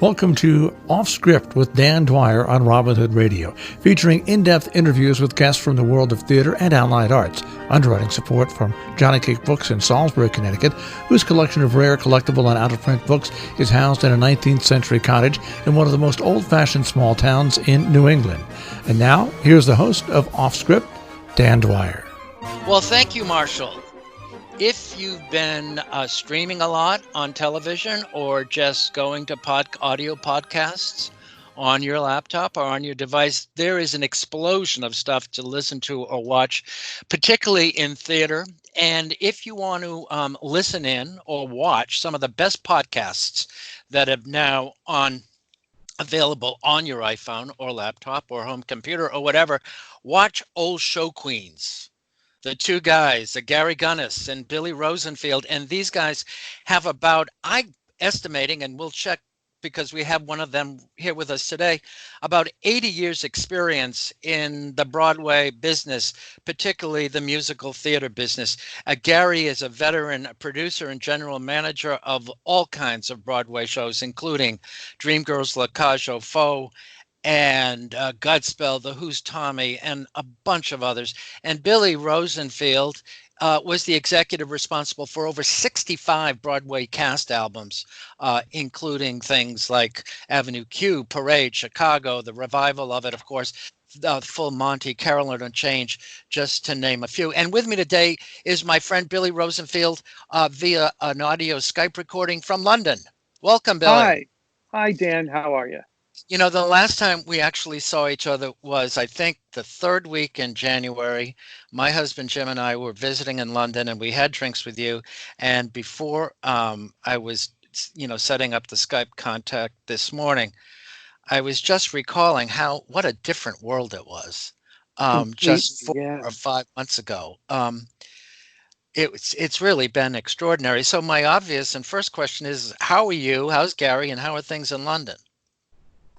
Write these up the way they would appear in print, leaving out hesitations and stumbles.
Welcome to Off Script with Dan Dwyer on Robin Hood Radio, featuring in-depth interviews with guests from the world of theater and allied arts. Underwriting support from Johnny Cake Books in Salisbury, Connecticut, whose collection of rare, collectible, and out-of-print books is housed in a 19th century cottage in one of the most old-fashioned small towns in New England. And now, here's the host of Off Script, Dan Dwyer. Well, thank you, Marshall. If you've been streaming a lot on television or just going to audio podcasts on your laptop or on your device, there is an explosion of stuff to listen to or watch, particularly in theater. And if you want to listen in or watch some of the best podcasts that have now available on your iPhone or laptop or home computer or whatever, watch Old Show Queens. The two guys, Gary Gunas and Billy Rosenfield, and these guys have about, I'm estimating, and we'll check because we have one of them here with us today, about 80 years experience in the Broadway business, particularly the musical theater business. Gary is a veteran producer and general manager of all kinds of Broadway shows, including Dreamgirls, La Cage aux Folles, and Godspell, The Who's Tommy, and a bunch of others. And Billy Rosenfield was the executive responsible for over 65 Broadway cast albums, including things like Avenue Q, Parade, Chicago, the revival of it, of course, full Monty, Carolyn and Change, just to name a few. And with me today is my friend Billy Rosenfield via an audio Skype recording from London. Welcome, Billy. Hi, Dan. How are you? You know, the last time we actually saw each other was, I think, the third week in January. My husband, Jim, and I were visiting in London, and we had drinks with you. And before I was, setting up the Skype contact this morning, I was just recalling what a different world it was just 4 or 5 months ago. It's really been extraordinary. So my obvious and first question is, how are you? How's Gary? And how are things in London?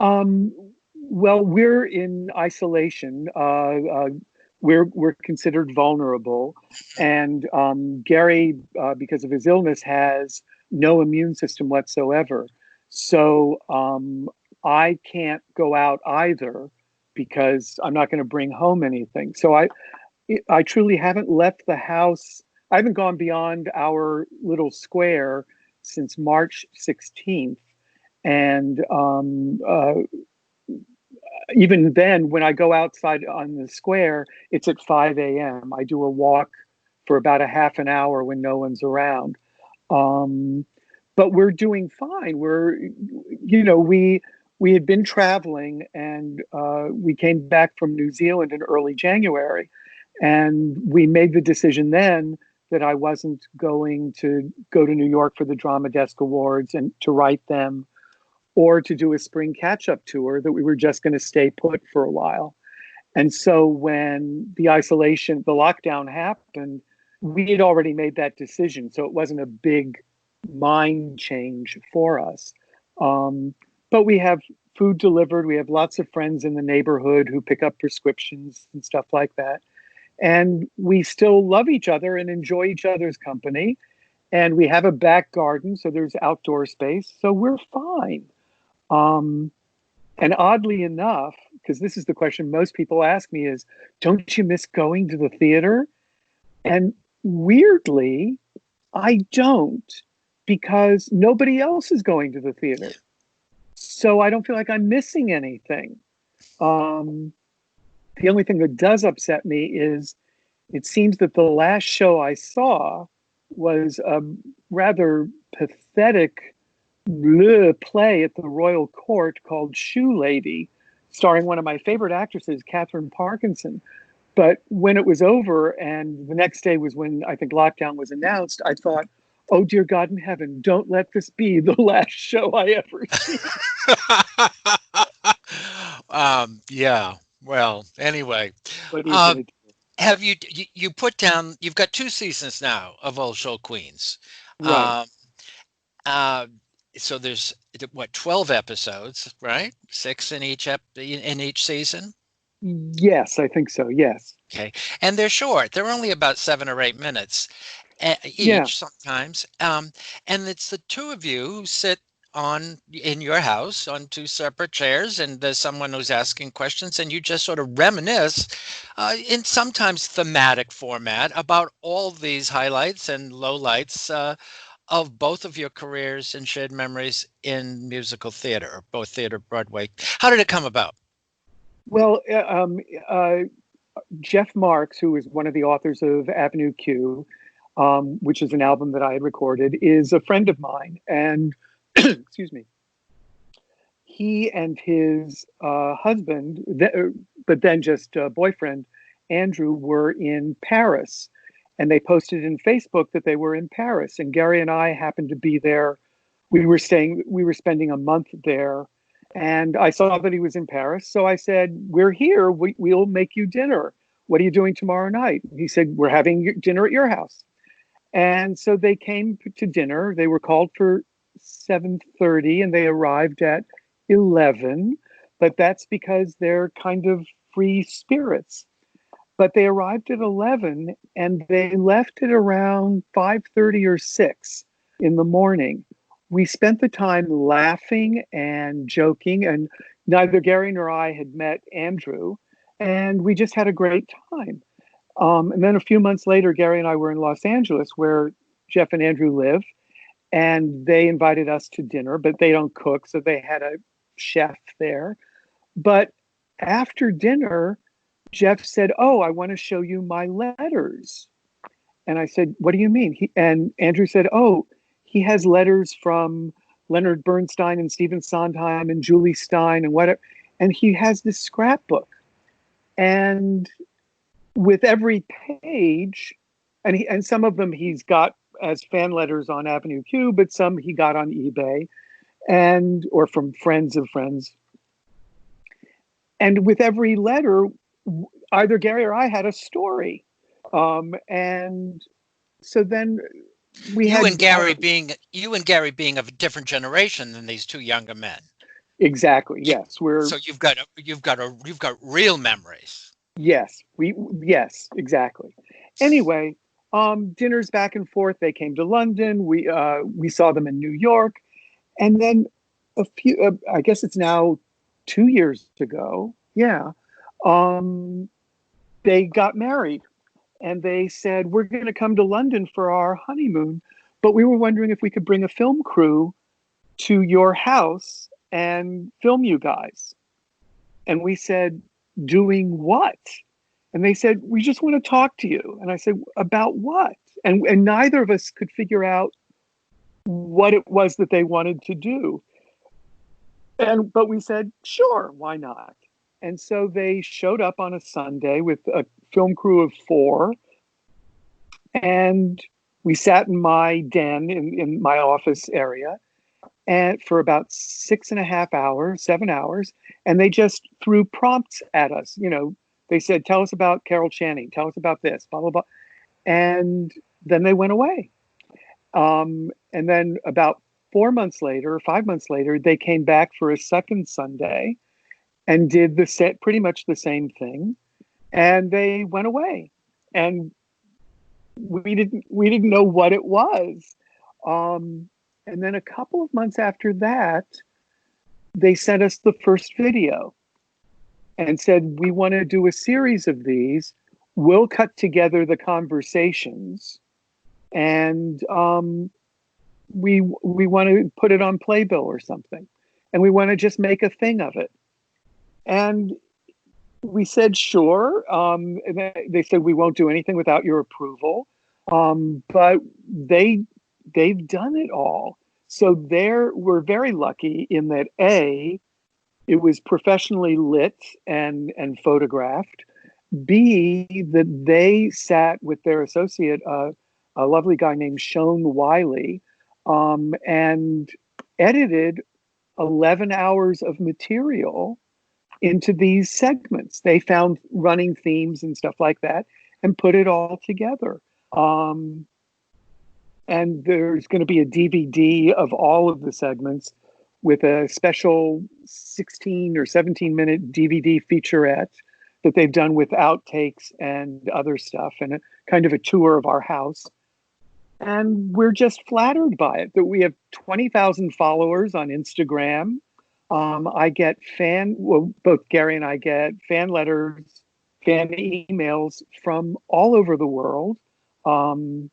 Well, we're in isolation. We're considered vulnerable, and Gary, because of his illness, has no immune system whatsoever. So I can't go out either because I'm not going to bring home anything. So I truly haven't left the house. I haven't gone beyond our little square since March 16th. And even then, when I go outside on the square, it's at 5 a.m. I do a walk for about a half an hour when no one's around. But we're doing fine. We had been traveling, and we came back from New Zealand in early January. And we made the decision then that I wasn't going to go to New York for the Drama Desk Awards and to write them, or to do a spring catch-up tour, that we were just going to stay put for a while. And so when the lockdown happened, we had already made that decision. So it wasn't a big mind change for us. But we have food delivered. We have lots of friends in the neighborhood who pick up prescriptions and stuff like that. And we still love each other and enjoy each other's company. And we have a back garden, so there's outdoor space. So we're fine. And oddly enough, because this is the question most people ask me is, don't you miss going to the theater? And weirdly, I don't, because nobody else is going to the theater. So I don't feel like I'm missing anything. The only thing that does upset me is it seems that the last show I saw was a rather pathetic play at the Royal Court called Shoe Lady, starring one of my favorite actresses, Catherine Parkinson. But when it was over, and the next day was when I think lockdown was announced, I thought, oh, dear God in heaven, don't let this be the last show I ever see. Yeah. Well, anyway, have you put down, you've got 2 seasons now of Old Show Queens. Right. So there's 12 episodes, right? 6 in each season? Yes, I think so. Yes. Okay. And they're short. They're only about 7 or 8 minutes each sometimes. And it's the two of you who sit in your house on two separate chairs, and there's someone who's asking questions, and you just sort of reminisce in sometimes thematic format about all these highlights and lowlights of both of your careers and shared memories in musical theater, both theater, Broadway. How did it come about? Well, Jeff Marks, who is one of the authors of Avenue Q, which is an album that I had recorded, is a friend of mine. And, excuse me, he and his husband, but then just boyfriend, Andrew, were in Paris. And they posted in Facebook that they were in Paris. And Gary and I happened to be there. We were spending a month there. And I saw that he was in Paris. So I said, we're here. We'll make you dinner. What are you doing tomorrow night? He said, we're having dinner at your house. And so they came to dinner. They were called for 7:30 and they arrived at 11. But that's because they're kind of free spirits. But they arrived at 11 and they left at around 5:30 or 6 in the morning. We spent the time laughing and joking, and neither Gary nor I had met Andrew, and we just had a great time. And then a few months later, Gary and I were in Los Angeles, where Jeff and Andrew live, and they invited us to dinner, but they don't cook, so they had a chef there. But after dinner, Jeff said, "Oh, I want to show you my letters." And I said, "What do you mean?" And Andrew said, "Oh, he has letters from Leonard Bernstein and Stephen Sondheim and Julie Stein and whatever. And he has this scrapbook. And with every page, and some of them he's got as fan letters on Avenue Q, but some he got on eBay or from friends of friends. And with every letter, either Gary or I had a story. And so then you and Gary being of a different generation than these two younger men. Exactly. Yes. So you've got real memories. Yes. Yes, exactly. Anyway, dinners back and forth. They came to London. We saw them in New York. And then I guess it's now 2 years ago. Yeah. They got married. And they said, we're going to come to London for our honeymoon, but we were wondering if we could bring a film crew to your house and film you guys. And we said, doing what? And they said, we just want to talk to you. And I said, about what? And neither of us could figure out what it was that they wanted to do. But we said, sure, why not? And so they showed up on a Sunday with a film crew of 4. And we sat in my den in my office area and for about 6.5 hours, 7 hours. And they just threw prompts at us. You know, they said, tell us about Carol Channing. Tell us about this, blah, blah, blah. And then they went away. And then about 4 months later, 5 months later, they came back for a second Sunday and did pretty much the same thing, and they went away, and we didn't know what it was. And then a couple of months after that, they sent us the first video, and said, "We want to do a series of these. We'll cut together the conversations, and we want to put it on Playbill or something, and we want to just make a thing of it." And we said, sure. And they said, we won't do anything without your approval. But they've done it all. So we're very lucky in that it was professionally lit and photographed. B, that they sat with their associate, a lovely guy named Sean Wiley, and edited 11 hours of material into these segments. They found running themes and stuff like that and put it all together. And there's going to be a DVD of all of the segments with a special 16 or 17 minute DVD featurette that they've done with outtakes and other stuff, and a kind of a tour of our house. And we're just flattered by it that we have 20,000 followers on Instagram. I get both Gary and I get fan letters, fan emails from all over the world. And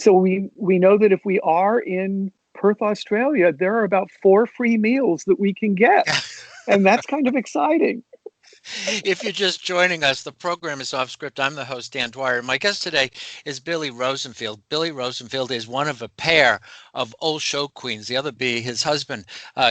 so we know that if we are in Perth, Australia, there are about 4 free meals that we can get. And that's kind of exciting. If you're just joining us, the program is Off Script. I'm the host, Dan Dwyer. My guest today is Billy Rosenfield. Billy Rosenfield is one of a pair of old show queens, the other being his husband,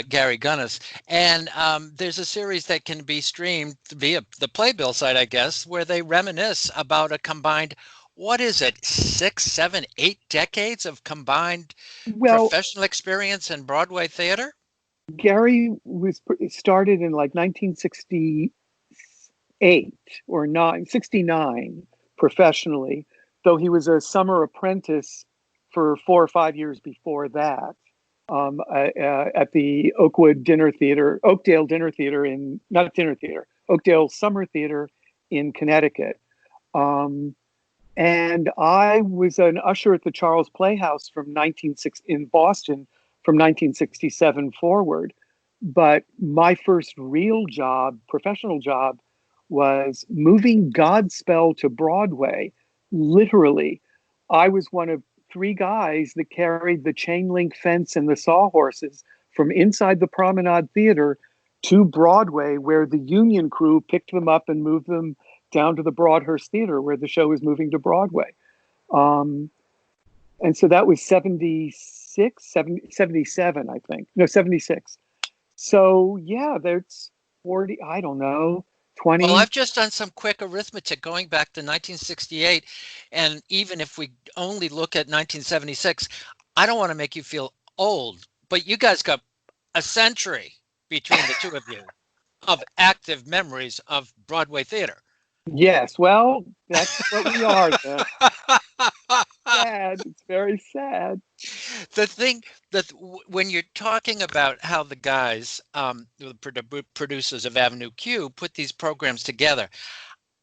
Gary Gunas. And there's a series that can be streamed via the Playbill site, I guess, where they reminisce about a combined, what is it, 6, 7, 8 decades of combined professional experience in Broadway theater? Gary started in like 1968 or 69 professionally, though he was a summer apprentice for 4 or 5 years before that at the Oakdale Summer Theater in Connecticut. And I was an usher at the Charles Playhouse in Boston from 1967 forward. But my first real job, professional job, was moving Godspell to Broadway. Literally, I was one of 3 guys that carried the chain link fence and the sawhorses from inside the Promenade Theater to Broadway, where the union crew picked them up and moved them down to the Broadhurst Theater, where the show was moving to Broadway. And so that was 77, I think. No, 76. So yeah, that's 40, I don't know, 20. Well, I've just done some quick arithmetic going back to 1968. And even if we only look at 1976, I don't want to make you feel old, but you guys got a century between the two of you of active memories of Broadway theater. Yes, well, that's what we are then. Sad. It's very sad. The thing that when you're talking about how the guys, the producers of Avenue Q, put these programs together,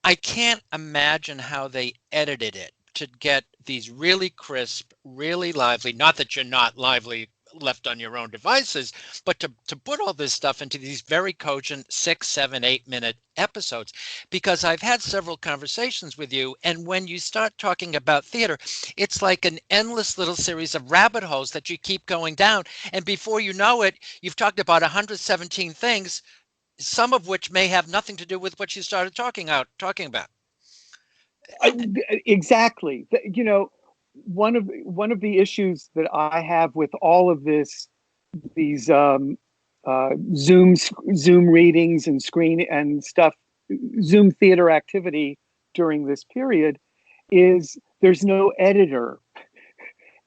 I can't imagine how they edited it to get these really crisp, really lively, not that you're not lively left on your own devices, but to put all this stuff into these very cogent 6, 7, 8 minute episodes. Because I've had several conversations with you, and when you start talking about theater, it's like an endless little series of rabbit holes that you keep going down, and before you know it, you've talked about 117 things, some of which may have nothing to do with what you started talking about. Exactly. You know, one of the issues that I have with all of these Zoom readings and screen and stuff, Zoom theater activity during this period, is there's no editor,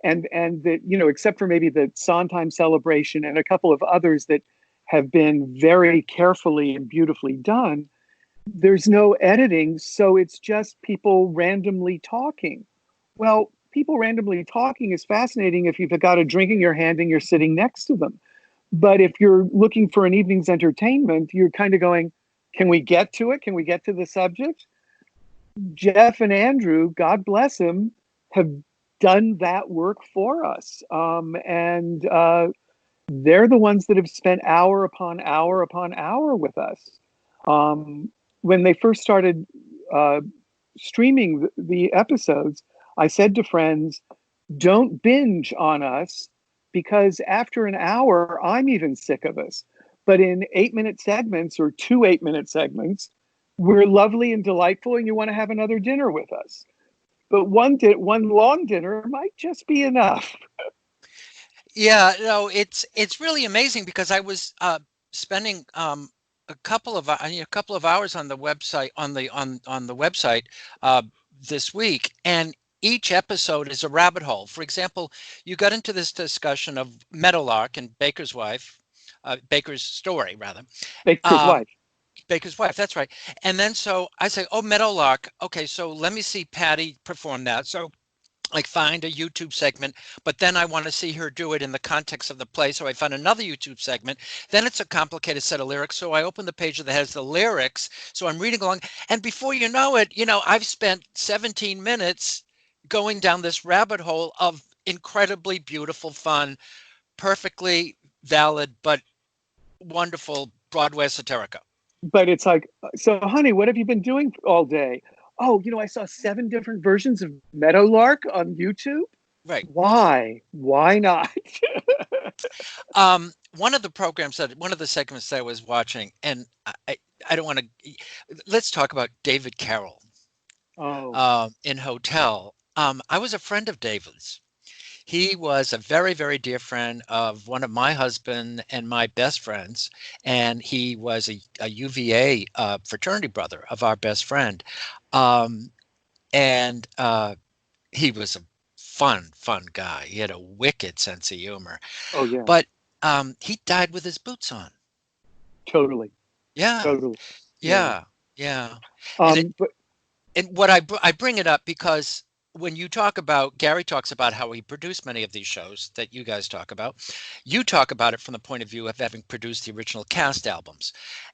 and that, you know, except for maybe the Sondheim Celebration and a couple of others that have been very carefully and beautifully done, there's no editing, so it's just people randomly talking. Well, people randomly talking is fascinating if you've got a drink in your hand and you're sitting next to them. But if you're looking for an evening's entertainment, you're kind of going, can we get to it? Can we get to the subject? Jeff and Andrew, God bless them, have done that work for us. And they're the ones that have spent hour upon hour upon hour with us. When they first started streaming the episodes, I said to friends, don't binge on us, because after an hour, I'm even sick of us. But in 8-minute segments or 2 8-minute segments, we're lovely and delightful, and you want to have another dinner with us. But one long dinner might just be enough. Yeah, no, it's really amazing, because I was spending a couple of hours on the website on the website this week, and each episode is a rabbit hole. For example, you got into this discussion of Meadowlark and Baker's story, rather. Baker's wife, that's right. And then so I say, oh, Meadowlark. Okay, so let me see Patty perform that. So like find a YouTube segment, but then I want to see her do it in the context of the play. So I found another YouTube segment. Then it's a complicated set of lyrics. So I open the page that has the lyrics. So I'm reading along. And before you know it, I've spent 17 minutes going down this rabbit hole of incredibly beautiful, fun, perfectly valid, but wonderful Broadway esoterica. But it's like, so honey, what have you been doing all day? Oh, I saw 7 different versions of Meadowlark on YouTube. Right. Why not? One of the segments that I was watching, and I don't want to, let's talk about David Carroll in Hotel. I was a friend of David's. He was a very, very dear friend of one of my husband and my best friends, and he was a UVA fraternity brother of our best friend. And he was a fun guy. He had a wicked sense of humor. Oh yeah. But he died with his boots on. Totally. Yeah. Totally. Yeah. And what I bring it up because when you talk about, Gary talks about how he produced many of these shows that you guys talk about. You talk about it from the point of view of having produced the original cast albums.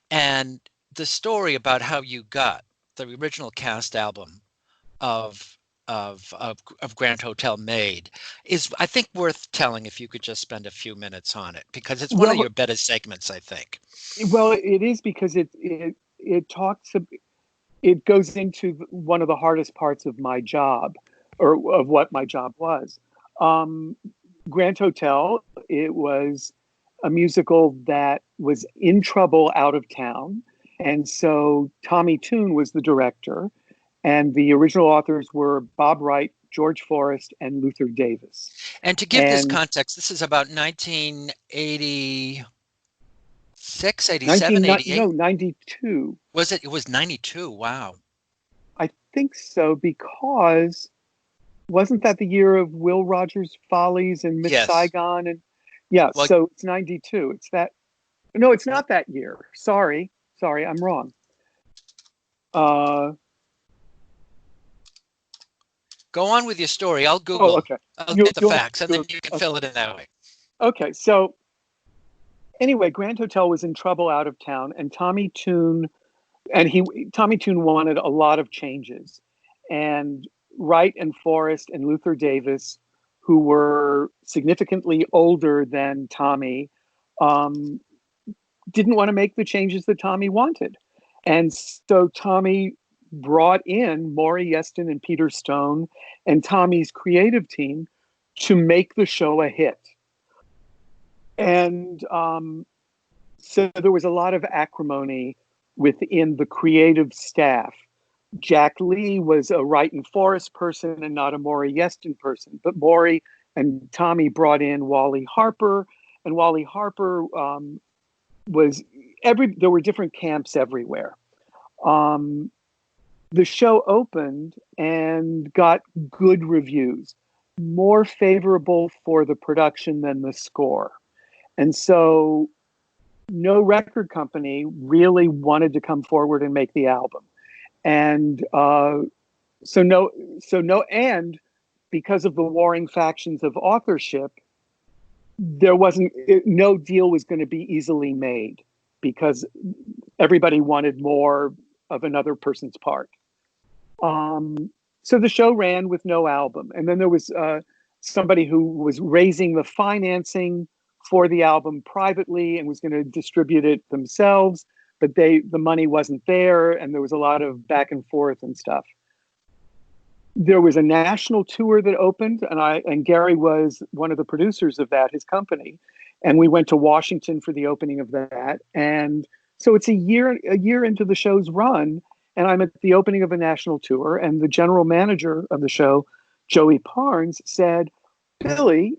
And the story about how you got the original cast album of Grand Hotel made is, I think, worth telling if you could just spend a few minutes on it, because it's one of your better segments, I think. Well, it is, because it goes into one of the hardest parts of my job, or of what my job was. Grand Hotel, it was a musical that was in trouble out of town. And so Tommy Tune was the director, and the original authors were Bob Wright, George Forrest, and Luther Davis. And to give this context, this is about 1986, 87, 88? No, 92. Was it? It was 92. Wow. I think so, because wasn't that the year of Will Rogers' Follies and Miss Saigon? And so it's 92. It's that. No, it's not that year. Sorry, I'm wrong. Go on with your story. I'll Google. Oh, okay. I'll get the facts, and then you can fill it in that way. Okay, so anyway, Grand Hotel was in trouble out of town, and Tommy Tune wanted a lot of changes. And Wright and Forrest and Luther Davis, who were significantly older than Tommy, didn't want to make the changes that Tommy wanted. And so Tommy brought in Maury Yeston and Peter Stone and Tommy's creative team to make the show a hit. And so there was a lot of acrimony within the creative staff. Jack Lee was a Wright and Forrest person and not a Maury Yeston person. But Maury and Tommy brought in Wally Harper, and Wally Harper there were different camps everywhere. The show opened and got good reviews, more favorable for the production than the score. And so no record company really wanted to come forward and make the album. And and because of the warring factions of authorship, no deal was going to be easily made, because everybody wanted more of another person's part. So the show ran with no album. And then there was somebody who was raising the financing for the album privately and was going to distribute it themselves, but the money wasn't there, and there was a lot of back and forth and stuff. There was a national tour that opened, and Gary was one of the producers of that, his company, and we went to Washington for the opening of that. And so it's a year into the show's run, and I'm at the opening of a national tour, and the general manager of the show, Joey Parnes, said, "Billy,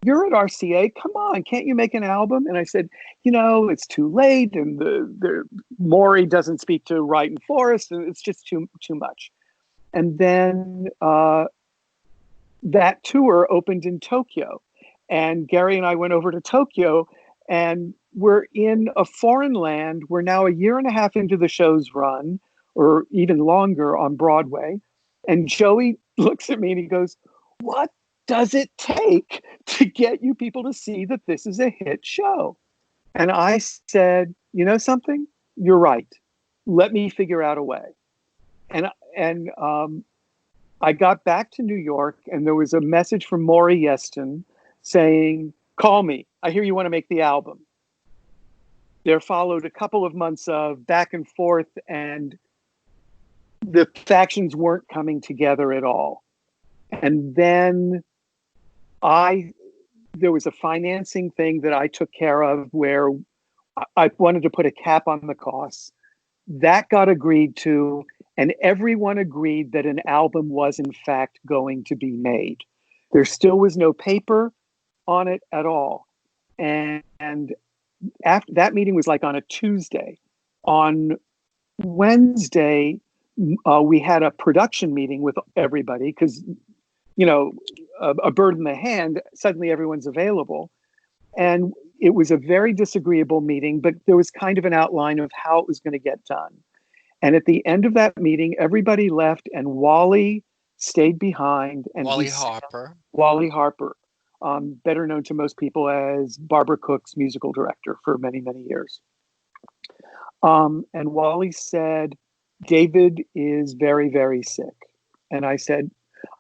you're at RCA. Come on, can't you make an album?" And I said, it's too late, and the Maury doesn't speak to Wright and Forrest, and it's just too much. And then that tour opened in Tokyo, and Gary and I went over to Tokyo, and we're in a foreign land. We're now a year and a half into the show's run, or even longer, on Broadway. And Joey looks at me and he goes, "What does it take to get you people to see that this is a hit show?" And I said, "You know something? You're right. Let me figure out a way." And I got back to New York, and there was a message from Maury Yeston saying, "Call me. I hear you want to make the album." There followed a couple of months of back and forth, and the factions weren't coming together at all. And then there was a financing thing that I took care of where I wanted to put a cap on the costs. That got agreed to, and everyone agreed that an album was in fact going to be made. There still was no paper on it at all. And after that meeting was like on a Tuesday. On Wednesday, we had a production meeting with everybody because, a bird in the hand, suddenly everyone's available. And it was a very disagreeable meeting, but there was kind of an outline of how it was going to get done. And at the end of that meeting, everybody left and Wally stayed behind. And Wally Harper. Wally Harper, better known to most people as Barbara Cook's musical director for many, many years. And Wally said, "David is very, very sick." And I said,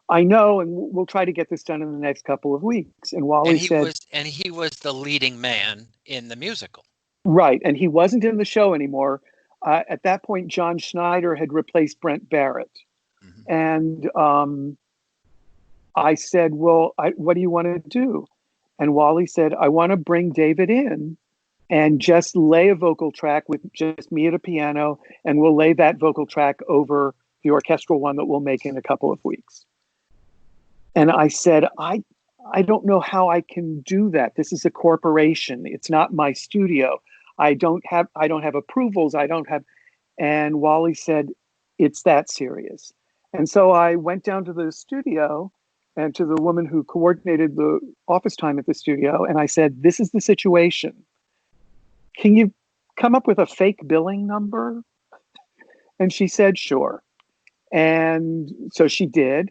"I know, and we'll try to get this done in the next couple of weeks." And Wally said... And he was the leading man in the musical. Right, and he wasn't in the show anymore. At that point, John Schneider had replaced Brent Barrett. Mm-hmm. And I said, "Well, what do you want to do?" And Wally said, "I want to bring David in and just lay a vocal track with just me at a piano, and we'll lay that vocal track over the orchestral one that we'll make in a couple of weeks." And I said, I don't know how I can do that. This is a corporation. It's not my studio. I don't have approvals. And Wally said, "It's that serious." And so I went down to the studio and to the woman who coordinated the office time at the studio. And I said, "This is the situation. Can you come up with a fake billing number?" And she said, "Sure." And so she did.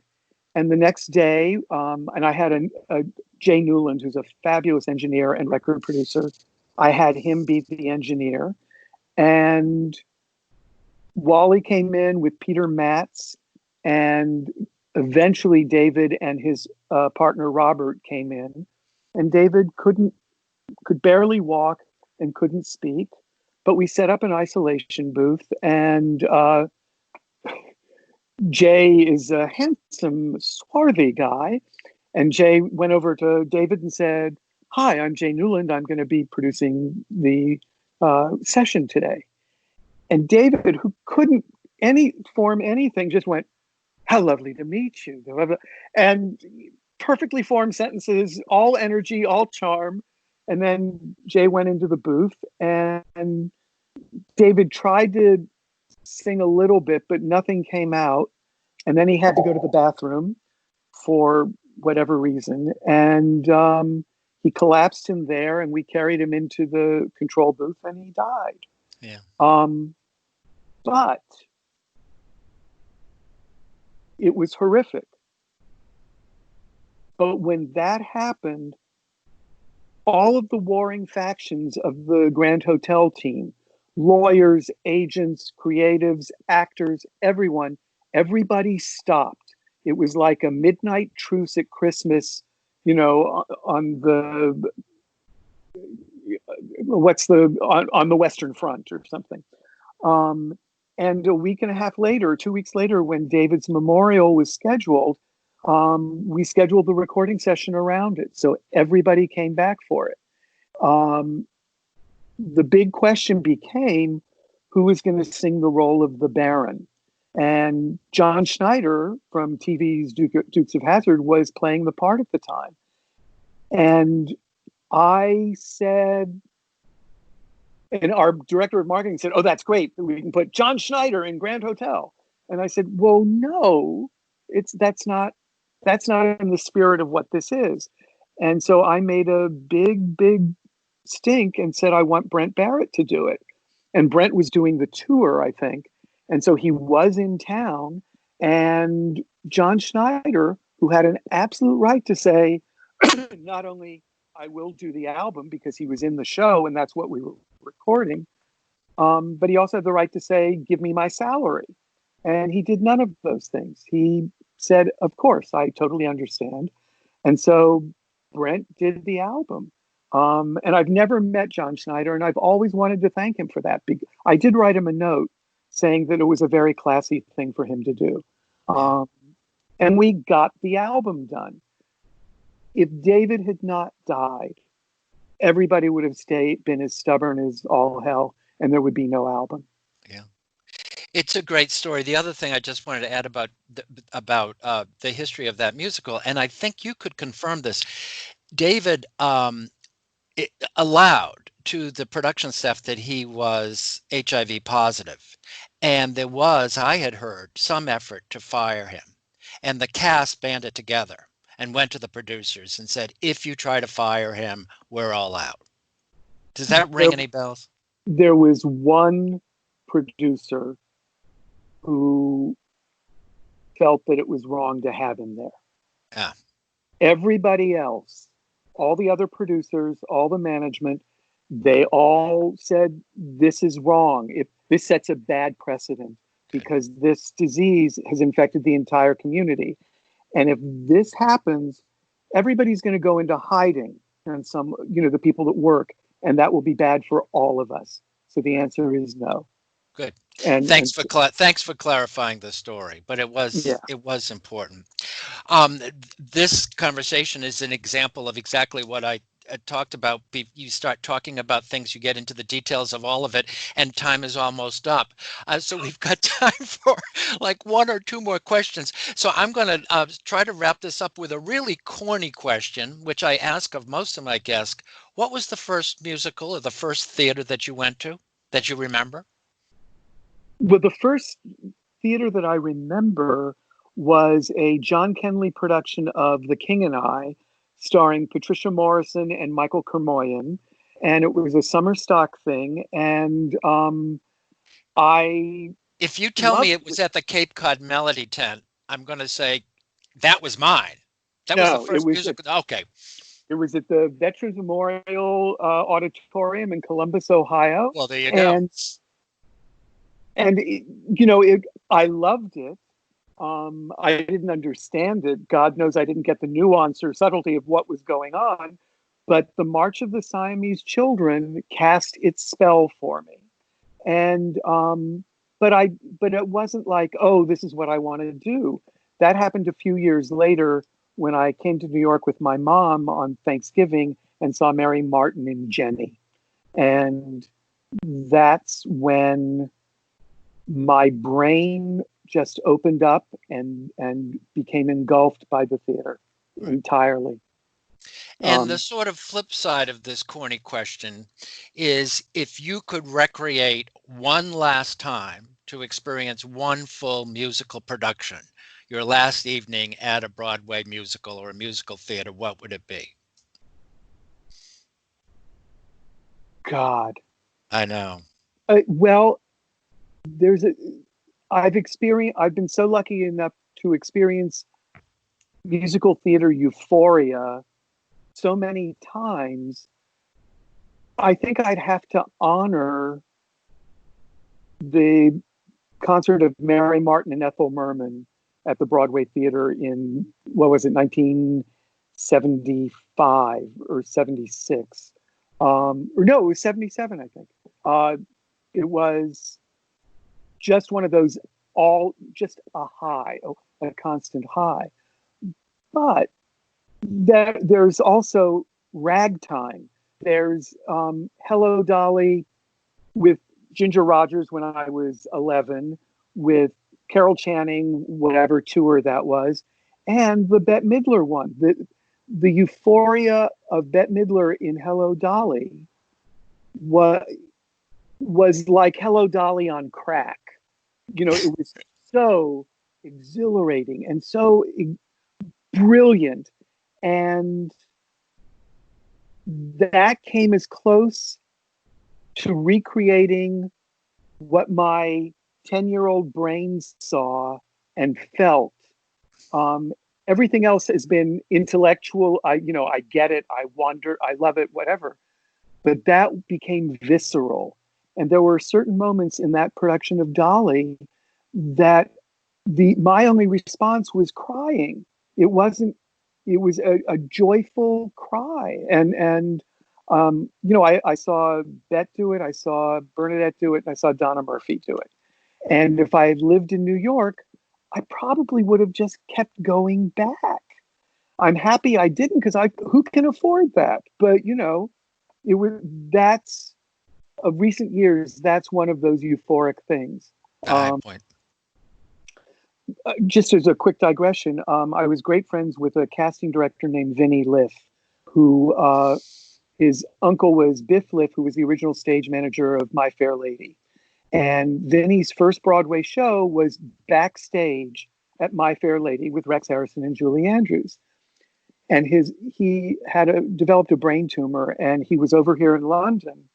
And the next day, and I had a Jay Newland, who's a fabulous engineer and record producer. I had him be the engineer. And Wally came in with Peter Matz, and eventually David and his partner Robert came in. And David could barely walk and couldn't speak, but we set up an isolation booth, and Jay is a handsome, swarthy guy. And Jay went over to David and said, "Hi, I'm Jay Newland. I'm going to be producing the session today." And David, who couldn't form anything, just went, "How lovely to meet you." And perfectly formed sentences, all energy, all charm. And then Jay went into the booth, and David tried to sing a little bit, but nothing came out. And then he had to go to the bathroom for whatever reason. And he collapsed in there, and we carried him into the control booth, and he died. Yeah. But it was horrific. But when that happened, all of the warring factions of the Grand Hotel team, lawyers, agents, creatives, actors, everybody stopped. It was like a midnight truce at Christmas, on the Western Front or something. And a week and a half later, 2 weeks later, when David's memorial was scheduled, we scheduled the recording session around it. So everybody came back for it. The big question became, who was going to sing the role of the Baron? And John Schneider from TV's Dukes of Hazzard was playing the part at the time. And I said, and our director of marketing said, "Oh, that's great. We can put John Schneider in Grand Hotel." And I said, "Well, no, that's not in the spirit of what this is." And so I made a big stink and said, "I want Brent Barrett to do it." And Brent was doing the tour, I think. And so he was in town, and John Schneider, who had an absolute right to say, not only I will do the album because he was in the show and that's what we were recording, but he also had the right to say, "Give me my salary." And he did none of those things. He said, of course, I totally understand. And so Brent did the album. And I've never met John Schneider, and I've always wanted to thank him for that. I did write him a note saying that it was a very classy thing for him to do. And we got the album done. If David had not died, everybody would have been as stubborn as all hell, and there would be no album. Yeah. It's a great story. The other thing I just wanted to add about the history of that musical, and I think you could confirm this, David allowed to the production staff that he was HIV positive. And there was, I had heard, some effort to fire him. And the cast banded together and went to the producers and said, if you try to fire him, we're all out. Does that ring any bells? There was one producer who felt that it was wrong to have him there. Yeah. Everybody else, all the other producers, all the management, they all said, this is wrong. This sets a bad precedent because this disease has infected the entire community. And if this happens, everybody's going to go into hiding, and the people that work, and that will be bad for all of us. So the answer is no. Good. And thanks for clarifying the story, but it was important. This conversation is an example of exactly what I talked about. You start talking about things, you get into the details of all of it, and time is almost up. So we've got time for like one or two more questions. So I'm going to try to wrap this up with a really corny question, which I ask of most of my guests. What was the first musical or the first theater that you went to that you remember? Well, the first theater that I remember was a John Kenley production of The King and I, starring Patricia Morrison and Michael Kermoyan. And it was a summer stock thing. And if you tell me it was at the Cape Cod Melody Tent, I'm going to say that was mine. That was the first musical. Okay. It was at the Veterans Memorial Auditorium in Columbus, Ohio. Well, there you go. And I loved it. I didn't understand it. God knows I didn't get the nuance or subtlety of what was going on. But the March of the Siamese Children cast its spell for me. And but it wasn't like, oh, this is what I want to do. That happened a few years later when I came to New York with my mom on Thanksgiving and saw Mary Martin and Jenny. And that's when my brain just opened up and became engulfed by the theater entirely. And the sort of flip side of this corny question is, if you could recreate one last time to experience one full musical production, your last evening at a Broadway musical or a musical theater, what would it be? God. I know. Well, I've been so lucky enough to experience musical theater euphoria so many times. I think I'd have to honor the concert of Mary Martin and Ethel Merman at the Broadway Theater in, 1975 or 76. Or no, it was 77, I think. It was just one of those, just a high, a constant high. But there's also Ragtime. There's Hello, Dolly with Ginger Rogers when I was 11, with Carol Channing, whatever tour that was, and the Bette Midler one. The euphoria of Bette Midler in Hello, Dolly was like Hello, Dolly on crack. It was so exhilarating and so brilliant. And that came as close to recreating what my 10-year-old brain saw and felt. Everything else has been intellectual. I get it. I wonder. I love it, whatever. But that became visceral. And there were certain moments in that production of Dolly that my only response was crying. It wasn't. It was a joyful cry, and I saw Bette do it, I saw Bernadette do it, and I saw Donna Murphy do it. And if I had lived in New York, I probably would have just kept going back. I'm happy I didn't, because who can afford that? But that's of recent years. That's one of those euphoric things. High point. Just as a quick digression, I was great friends with a casting director named Vinnie Liff, who his uncle was Biff Liff, who was the original stage manager of My Fair Lady. And Vinnie's first Broadway show was backstage at My Fair Lady with Rex Harrison and Julie Andrews. And he had developed a brain tumor, and he was over here in London,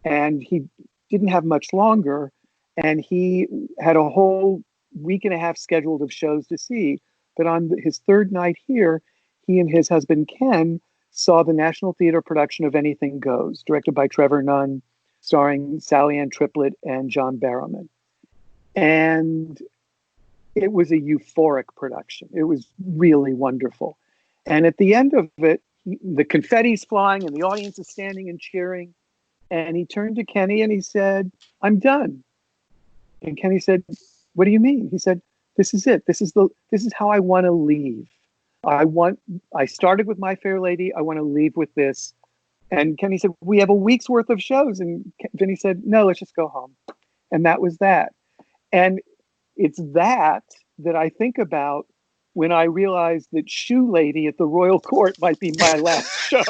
and he didn't have much longer, and he had a whole week and a half scheduled of shows to see. But on his third night here, he and his husband Ken saw the National Theater production of Anything Goes, directed by Trevor Nunn, starring Sally Ann Triplett and John Barrowman. And it was a euphoric production. It was really wonderful. And at the end of it, the confetti's flying and the audience is standing and cheering. And he turned to Kenny and he said, "I'm done." And Kenny said, "What do you mean?" He said, "This is it. This is how I want to leave. I started with My Fair Lady. I want to leave with this." And Kenny said, "We have a week's worth of shows." And Vinny said, "No, let's just go home." And that was that. And it's that I think about when I realized that Shoe Lady at the Royal Court might be my last show.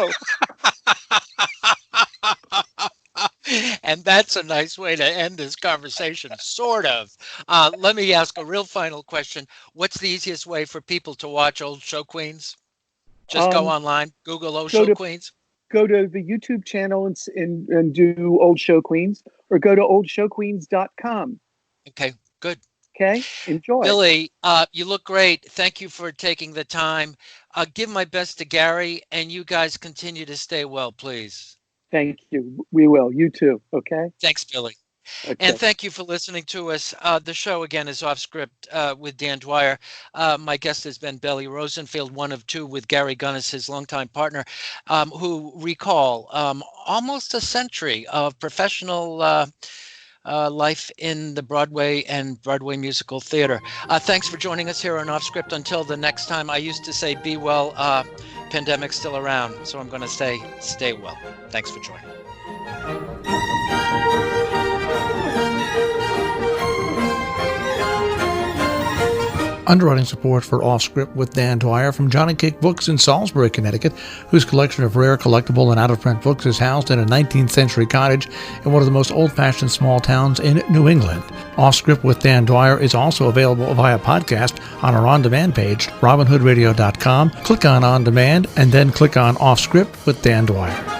And that's a nice way to end this conversation, sort of. Let me ask a real final question. What's the easiest way for people to watch Old Show Queens? Just go online, Google Old Show Queens. Go to the YouTube channel and do Old Show Queens, or go to oldshowqueens.com. Okay, good. Okay, enjoy. Billy, you look great. Thank you for taking the time. Give my best to Gary, and you guys continue to stay well, please. Thank you. We will. You too. Okay. Thanks, Billy. Okay. And thank you for listening to us. The show, again, is Off Script with Dan Dwyer. My guest has been Billy Rosenfield, one of two, with Gary Gunas, his longtime partner, who recall almost a century of professional life in the Broadway and Broadway musical theater. Thanks for joining us here on Off Script. Until the next time, I used to say, be well. Pandemic's still around, so I'm going to say, stay well. Thanks for joining. Underwriting support for Off Script with Dan Dwyer from Johnny Cake Books in Salisbury, Connecticut, whose collection of rare, collectible, and out-of-print books is housed in a 19th century cottage in one of the most old-fashioned small towns in New England. Off Script with Dan Dwyer is also available via podcast on our on-demand page, robinhoodradio.com. Click on On Demand, and then click on Off Script with Dan Dwyer.